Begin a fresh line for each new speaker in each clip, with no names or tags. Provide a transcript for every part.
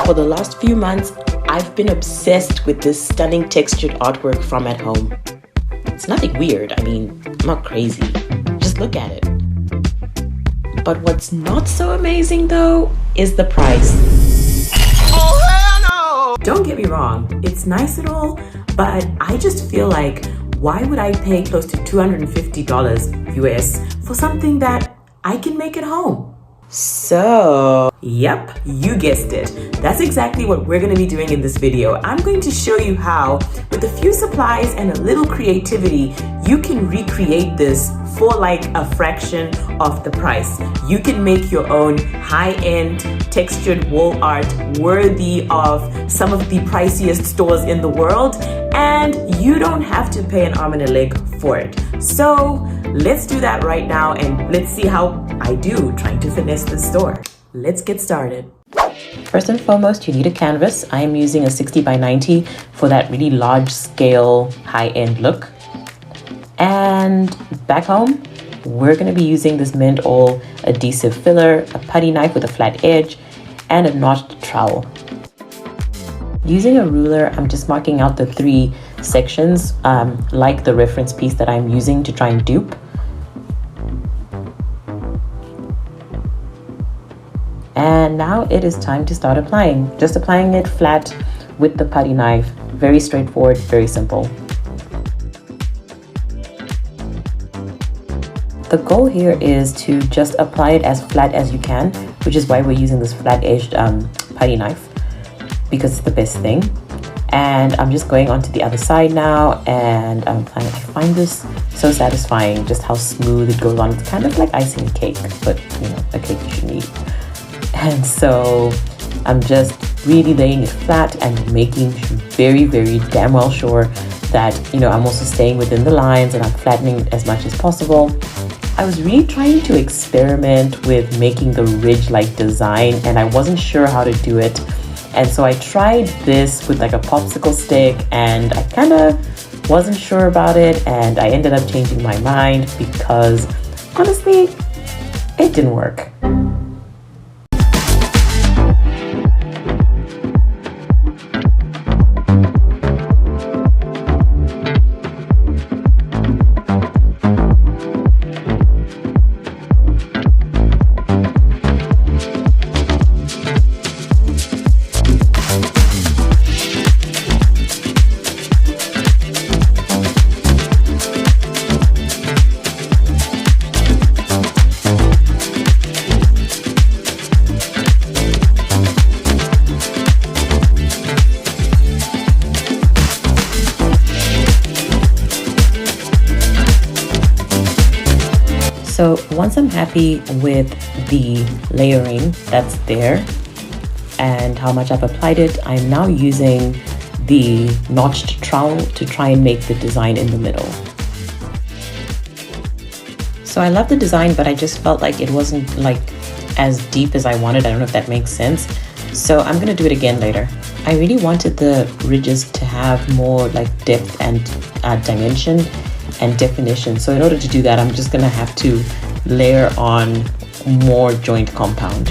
For the last few months, I've been obsessed with this stunning textured artwork from at home. It's nothing weird, I mean, I'm not crazy. Just look at it. But what's not so amazing though is the price.
Oh hell no!
Don't get me wrong, it's nice and all, but I just feel like, why would I pay close to $250 US for something that I can make at home? So, yep, you guessed it. That's exactly what we're going to be doing in this video. I'm going to show you how, with a few supplies and a little creativity, you can recreate this for like a fraction of the price. You can make your own high-end textured wall art worthy of some of the priciest stores in the world, and you don't have to pay an arm and a leg for it. So let's do that right now, and let's see how I do trying to finesse the store. Let's get started. First and foremost, you need a canvas. I am using a 60 by 90 for that really large scale high-end look. And back home, we're going to be using this Mint All adhesive filler, a putty knife with a flat edge, and a notched trowel. Using a ruler, I'm just marking out the 3 sections, like the reference piece that I'm using to try and dupe. And now it is time to start applying. Just applying it flat with the putty knife. Very straightforward, very simple. The goal here is to just apply it as flat as you can, which is why we're using this flat-edged putty knife, because it's the best thing. And I'm just going on to the other side now, and I'm applying it. I find this so satisfying, just how smooth it goes on. It's kind of like icing a cake, but you know, a cake you shouldn't eat. And so I'm just really laying it flat and making very, very damn well sure that, you know, I'm also staying within the lines and I'm flattening it as much as possible. I was really trying to experiment with making the ridge-like design, and I wasn't sure how to do it. And so I tried this with like a popsicle stick, and I kind of wasn't sure about it, and I ended up changing my mind because honestly, it didn't work. So once I'm happy with the layering that's there and how much I've applied it, I'm now using the notched trowel to try and make the design in the middle. So I love the design, but I just felt like it wasn't like as deep as I wanted. I don't know if that makes sense. So I'm gonna do it again later. I really wanted the ridges to have more like depth and dimension and definition. So in order to do that, I'm just gonna have to layer on more joint compound.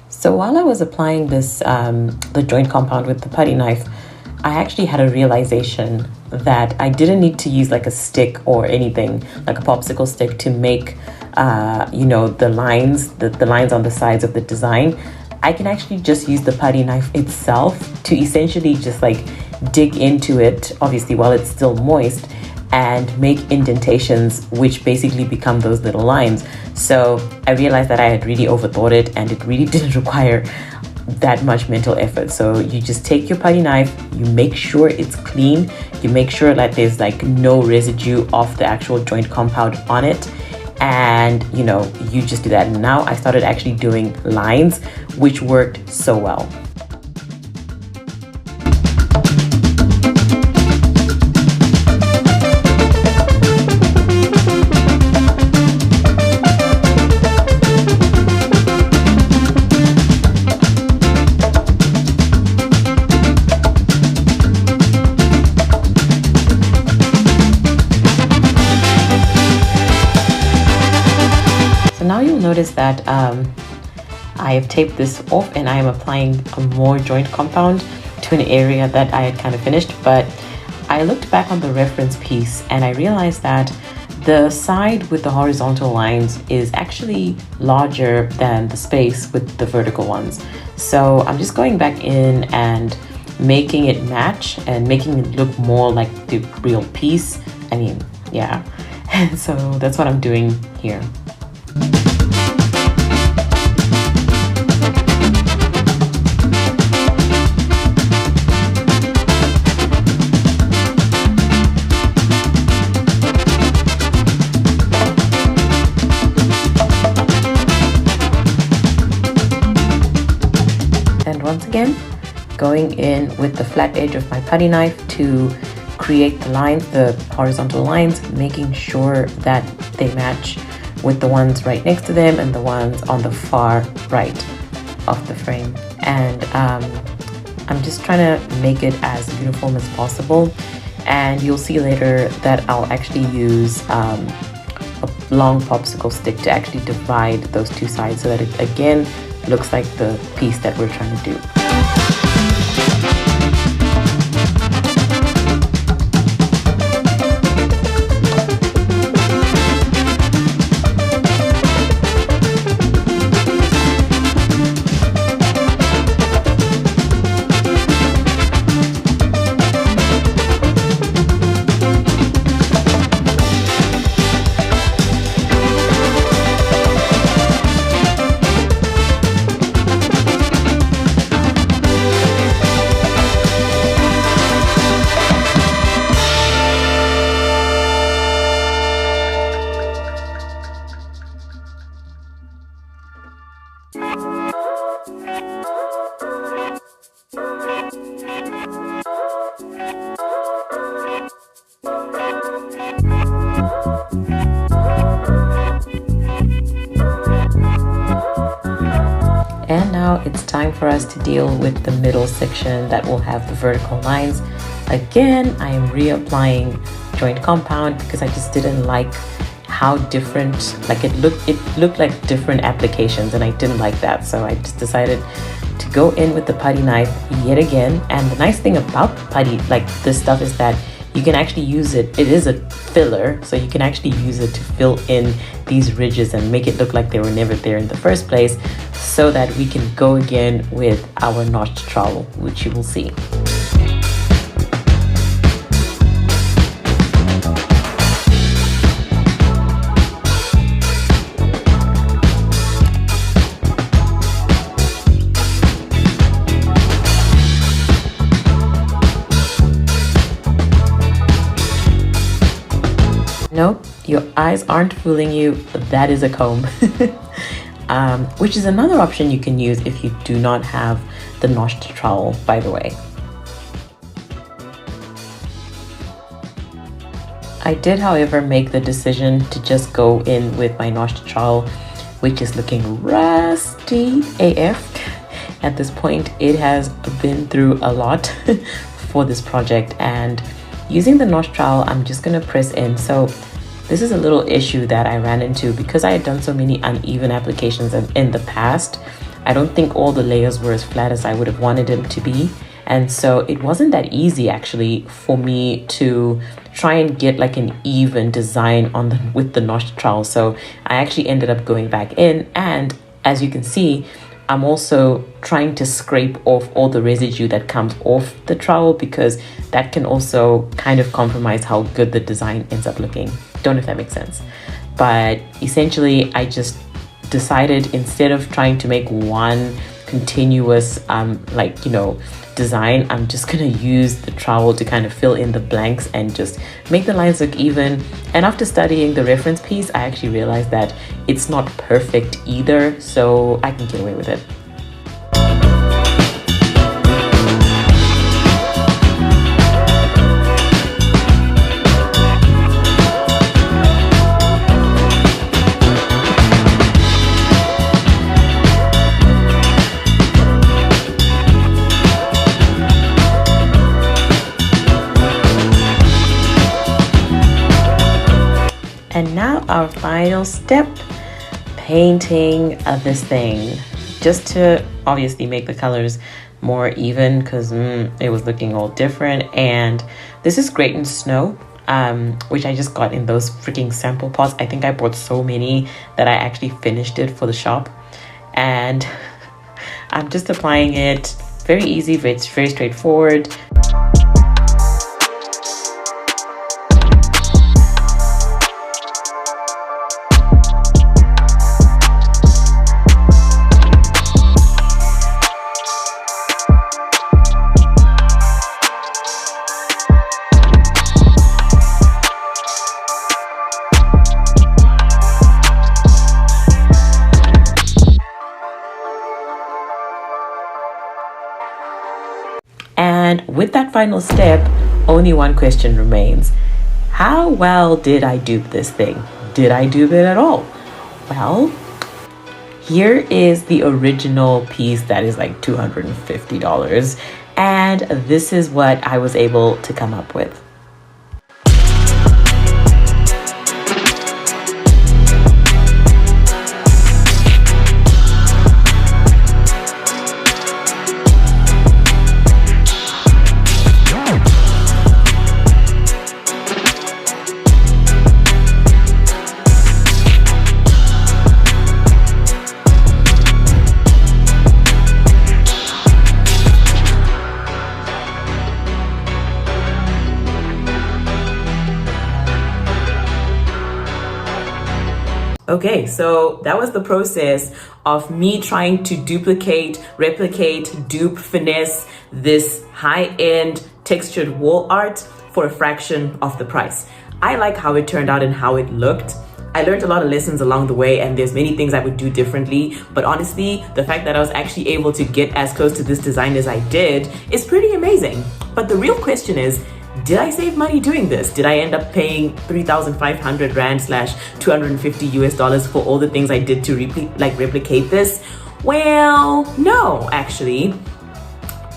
So while I was applying this, the joint compound with the putty knife, I actually had a realization that I didn't need to use like a stick or anything, like a popsicle stick, to make, you know, the lines on the sides of the design. I can actually just use the putty knife itself to essentially just like dig into it, obviously while it's still moist, and make indentations, which basically become those little lines. So I realized that I had really overthought it, and it really didn't require that much mental effort. So you just take your putty knife, you make sure it's clean, you make sure that there's like no residue of the actual joint compound on it, and you know, you just do that. And now I started actually doing lines, which worked so well. notice that I have taped this off and I am applying a more joint compound to an area that I had kind of finished. But I looked back on the reference piece and I realized that the side with the horizontal lines is actually larger than the space with the vertical ones. So I'm just going back in and making it match and making it look more like the real piece. I mean, yeah. And so that's what I'm doing here. And once again, going in with the flat edge of my putty knife to create the lines, the horizontal lines, making sure that they match with the ones right next to them and the ones on the far right of the frame. And I'm just trying to make it as uniform as possible. And you'll see later that I'll actually use a long popsicle stick to actually divide those two sides so that it again looks like the piece that we're trying to do. And now it's time for us to deal with the middle section that will have the vertical lines. Again, I am reapplying joint compound because I just didn't like how different, like it looked like different applications and I didn't like that. So I just decided to go in with the putty knife yet again. And the nice thing about putty, like this stuff, is that you can actually use it. It is a filler, so you can actually use it to fill in these ridges and make it look like they were never there in the first place, so that we can go again with our notched trowel, which you will see. Nope, your eyes aren't fooling you. That is a comb. Which is another option you can use if you do not have the notched trowel, by the way. I did, however, make the decision to just go in with my notched trowel, which is looking rusty AF. At this point, it has been through a lot for this project, and using the notched trowel, I'm just gonna press in. So this is a little issue that I ran into because I had done so many uneven applications in the past. I don't think all the layers were as flat as I would have wanted them to be. And so it wasn't that easy actually for me to try and get like an even design on with the notched trowel. So I actually ended up going back in, and as you can see, I'm also trying to scrape off all the residue that comes off the trowel, because that can also kind of compromise how good the design ends up looking. Don't know if that makes sense. But essentially, I just decided, instead of trying to make one continuous design, I'm just gonna use the trowel to kind of fill in the blanks and just make the lines look even. And after studying the reference piece, I actually realized that it's not perfect either, so I can get away with it. And now our final step, painting this thing just to obviously make the colors more even, because it was looking all different. And this is great in snow, which I just got in those freaking sample pots. I think I bought so many that I actually finished it for the shop. And I'm just applying it. Very easy, it's very straightforward. And with that final step, only one question remains. How well did I dupe this thing? Did I dupe it at all? Well, here is the original piece that is like $250. And this is what I was able to come up with. Okay, so that was the process of me trying to duplicate, replicate, dupe, finesse this high-end textured wall art for a fraction of the price. I like how it turned out and how it looked. I learned a lot of lessons along the way, and there's many things I would do differently, but honestly, the fact that I was actually able to get as close to this design as I did is pretty amazing. But the real question is, did I save money doing this? Did I end up paying 3,500 Rand slash $250 for all the things I did to replicate this? Well, no, actually.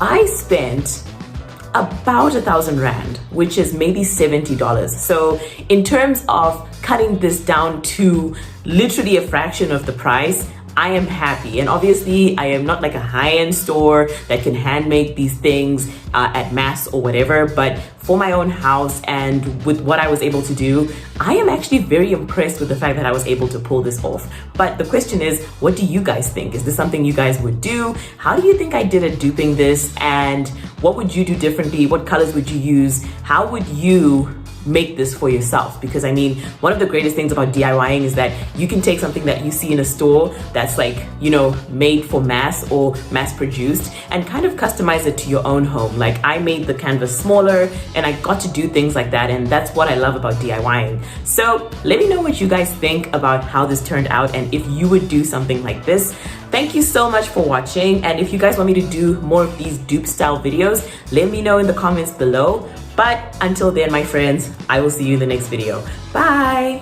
I spent about 1,000 Rand, which is maybe $70. So in terms of cutting this down to literally a fraction of the price, I am happy. And obviously I am not like a high-end store that can hand make these things at mass or whatever, but for my own house and with what I was able to do, I am actually very impressed with the fact that I was able to pull this off. But the question is, what do you guys think? Is this something you guys would do? How do you think I did at duping this? And what would you do differently? What colors would you use? How would you make this for yourself? Because I mean, one of the greatest things about DIYing is that you can take something that you see in a store that's like, you know, made for mass or mass produced and kind of customize it to your own home. Like I made the canvas smaller and I got to do things like that, and that's what I love about DIYing. So let me know what you guys think about how this turned out and if you would do something like this. Thank you so much for watching, and if you guys want me to do more of these dupe style videos, let me know in the comments below. But until then, my friends, I will see you in the next video. Bye!